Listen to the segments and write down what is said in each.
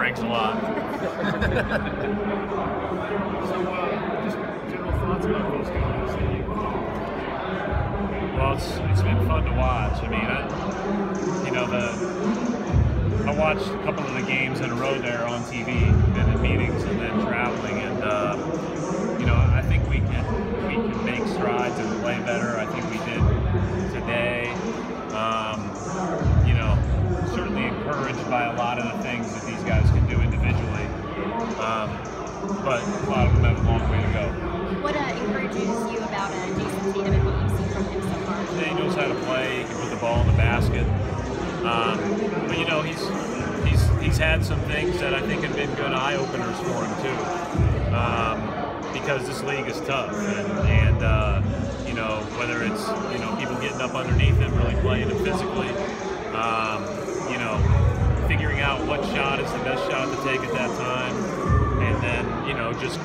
drinks a lot. So, just general thoughts about these guys. Well, it's been fun to watch. I mean, I watched a couple of the games in a row there on TV, been in meetings and then traveling, and I think we can make strides and play better. I think we did today. Certainly encouraged by a lot of the things that these guys can do individually, but a lot of them have a long way to go. What encourages you about Jayson Tatum and what you've seen from him so far? He knows how to play. He can put the ball in the basket. But he's had some things that I think have been good eye openers for him too, because this league is tough, and whether it's people getting up underneath him, really playing him physically, figuring out what shot is the best shot to take at that time, and then just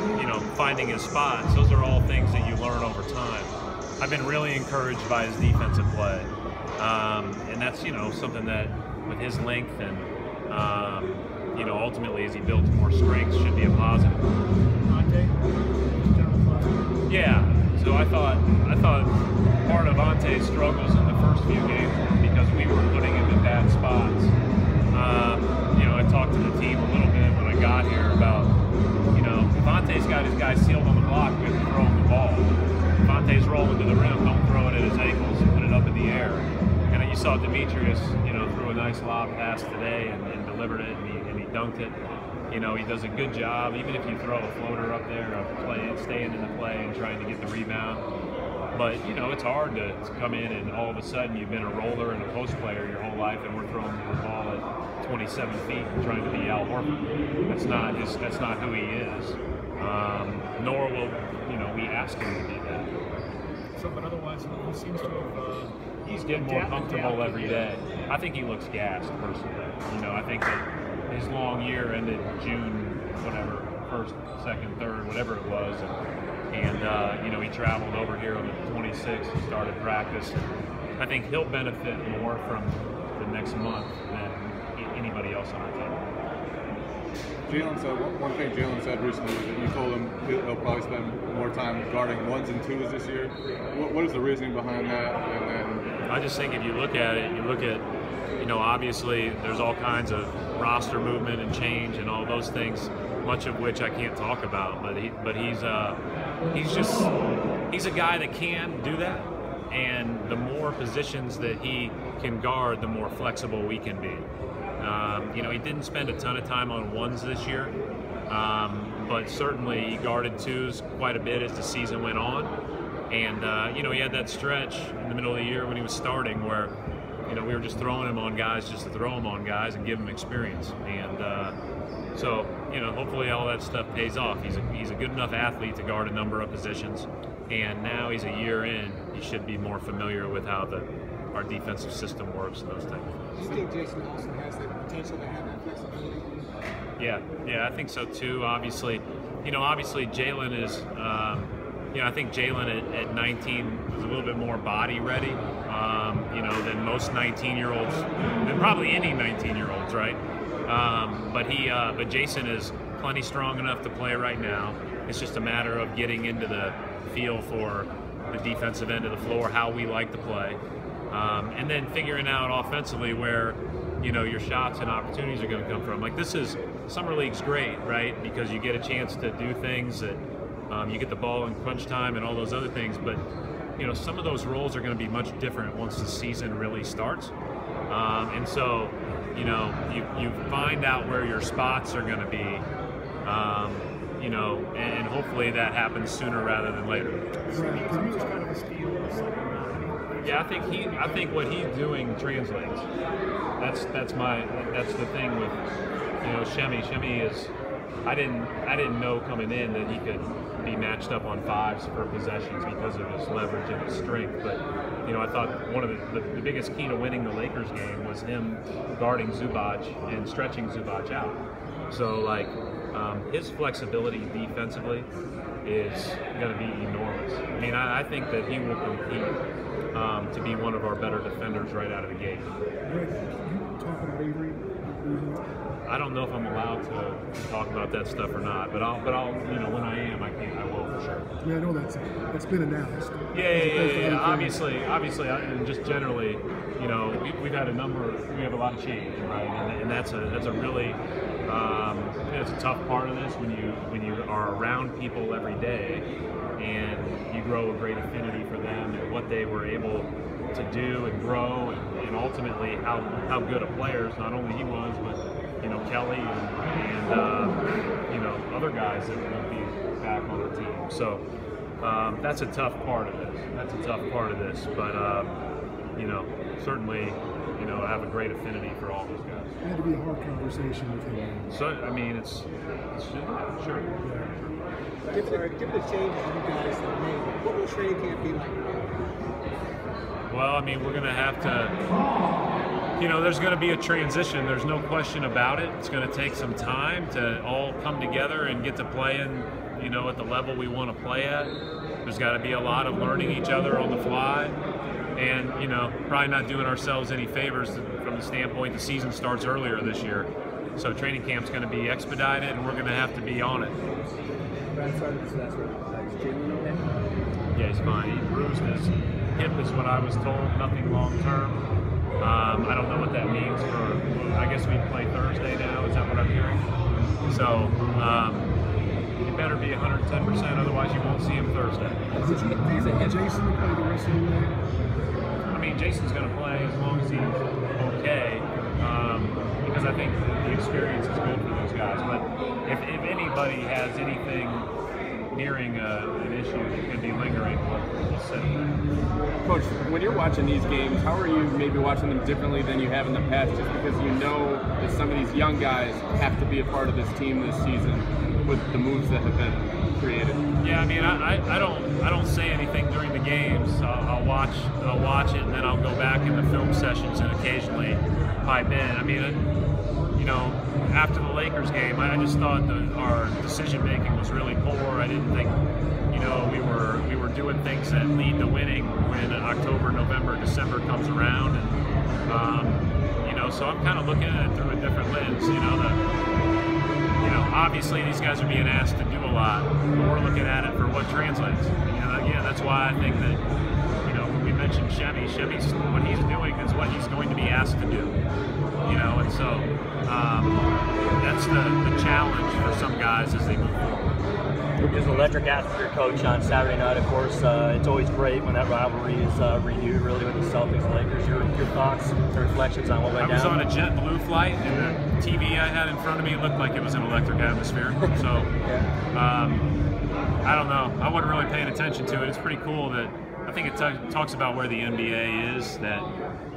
finding his spots. Those are all things that you learn over time. I've been really encouraged by his defensive play, and that's something that with his length and ultimately as he builds more strength should be a positive. Yeah. So I thought part of Ante's struggles in the first few games were because we were putting him in bad spots. I talked to the team a little bit when I got here about, if Ante's got his guy sealed on the block, we have to throw him the ball. If Ante's rolling to the rim, don't throw it at his ankles and put it up in the air. And you saw Demetrius, threw a nice lob pass today and delivered it, and he dunked it. He does a good job, even if you throw a floater up there, of staying in the play and trying to get the rebound. But, it's hard to come in and all of a sudden you've been a roller and a post player your whole life, and we're throwing the ball at 27 feet and trying to be Al Horford. That's not who he is. Nor will, we ask him to be that. So, but otherwise, he seems to have... he's getting more comfortable every day. I think he looks gassed, personally. I think that his long year ended June, whatever, 1st, 2nd, 3rd, whatever it was, and he traveled over here on the 26th and started practice. I think he'll benefit more from the next month than anybody else on the team. One thing Jaylen said recently was that you told him he'll probably spend more time guarding 1s and 2s this year. What is the reasoning behind that? And then I just think if you look at it, obviously there's all kinds of roster movement and change and all those things, much of which I can't talk about. But he's a guy that can do that, and the more positions that he can guard, the more flexible we can be. He didn't spend a ton of time on 1s this year, but certainly he guarded 2s quite a bit as the season went on. And he had that stretch in the middle of the year when he was starting where we were just throwing him on guys just to throw him on guys and give him experience. And so hopefully all that stuff pays off. He's a good enough athlete to guard a number of positions, and now he's a year in. He should be more familiar with how our defensive system works and those things. Do you think Jayson also has the potential to have that flexibility? Yeah, I think so too. Obviously Jaylen is. I think Jaylen at 19 is a little bit more body ready, than most 19-year-olds, than probably any 19-year-olds, right? But Jayson is plenty strong enough to play right now. It's just a matter of getting into the feel for the defensive end of the floor, how we like to play, and then figuring out offensively where your shots and opportunities are going to come from. Like summer league's great, right? Because you get a chance to do things that. You get the ball in crunch time and all those other things, but some of those roles are going to be much different once the season really starts. And so, you find out where your spots are going to be, and hopefully that happens sooner rather than later. Yeah, I think what he's doing translates. That's the thing with Shemi. Shemi is. I didn't know coming in that he could be matched up on 5s for possessions because of his leverage and his strength. But I thought one of the biggest key to winning the Lakers game was him guarding Zubac and stretching Zubac out. So his flexibility defensively is going to be enormous. I mean, I think that he will compete to be one of our better defenders right out of the gate. Greg, can you talk about Avery? I don't know if I'm allowed to talk about that stuff or not, but I'll you know, when I am, I will for sure. Yeah, I know that's been announced. Yeah. Obviously, and just generally, you know, we have a lot of change, right? And that's a really it's a tough part of this when you are around people every day and you grow a great affinity for them and what they were able to do and grow and ultimately how good a players not only he was, but you know, Kelly and you know, other guys that will be back on the team. So that's a tough part of this. But you know, certainly, you know, I have a great affinity for all those guys. It had to be a hard conversation with him. So I mean, it's sure. Given the changes you guys have made, what will training camp be like? Well, I mean, we're going to have to, you know, there's going to be a transition. There's no question about it. It's going to take some time to all come together and get to playing, you know, at the level we want to play at. There's got to be a lot of learning each other on the fly. And, you know, probably not doing ourselves any favors from the standpoint the season starts earlier this year. So training camp's going to be expedited, and we're going to have to be on it. Yeah, he's fine. He bruised his hip is what I was told, nothing long term. I don't know what that means for, I guess we play Thursday now, is that what I'm hearing? So, you better be 110%, otherwise you won't see him Thursday. Did you think Jayson to play the rest of the way? I mean, Jason's going to play as long as he's okay, because I think the experience is good for those guys. But if anybody has anything nearing an issue that could be lingering, we'll set it back. Coach, when you're watching these games, how are you maybe watching them differently than you have in the past, just because you know that some of these young guys have to be a part of this team this season with the moves that have been created? Yeah, I mean, I don't say anything during the games. I'll watch it, and then I'll go back in the film sessions and occasionally pipe in. I mean, you know, after the Lakers game, I just thought that our decision making was really poor. I didn't think, you know, we were doing things that lead to winning when October, November, December comes around, and you know, so I'm kind of looking at it through a different lens. You know, obviously these guys are being asked to do a lot, but we're looking at it for what translates. You know, again, that's why I think that, you know, when we mentioned Chevy's what he's doing is what he's going to be asked to do. You know, and so that's the challenge for some guys as they move forward. It was an electric atmosphere, Coach, on Saturday night. Of course, it's always great when that rivalry is renewed, really, with the Celtics and Lakers. Your thoughts and reflections on what went down? I was on a JetBlue flight, and the TV I had in front of me looked like it was an electric atmosphere. So, I don't know. I wasn't really paying attention to it. It's pretty cool that I think it talks about where the NBA is, that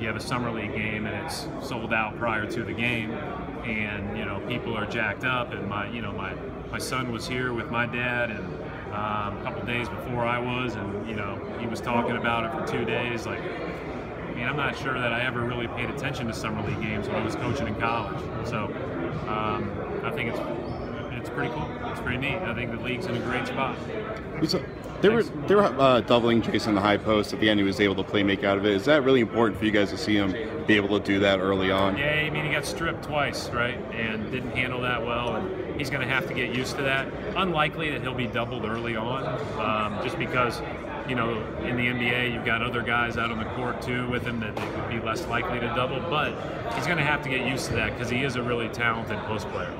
you have a summer league game and it's sold out prior to the game, and you know, people are jacked up. And my son was here with my dad, and a couple days before I was, and you know, he was talking about it for 2 days. Like, I mean, I'm not sure that I ever really paid attention to summer league games when I was coaching in college. So I think it's pretty cool. It's pretty neat. I think the league's in a great spot. They were doubling Jayson in the high post. At the end, he was able to play make out of it. Is that really important for you guys to see him be able to do that early on? Yeah, I mean, he got stripped twice, right, and didn't handle that well, and he's going to have to get used to that. Unlikely that he'll be doubled early on, just because, you know, in the NBA you've got other guys out on the court too with him that they could be less likely to double, but he's going to have to get used to that because he is a really talented post player.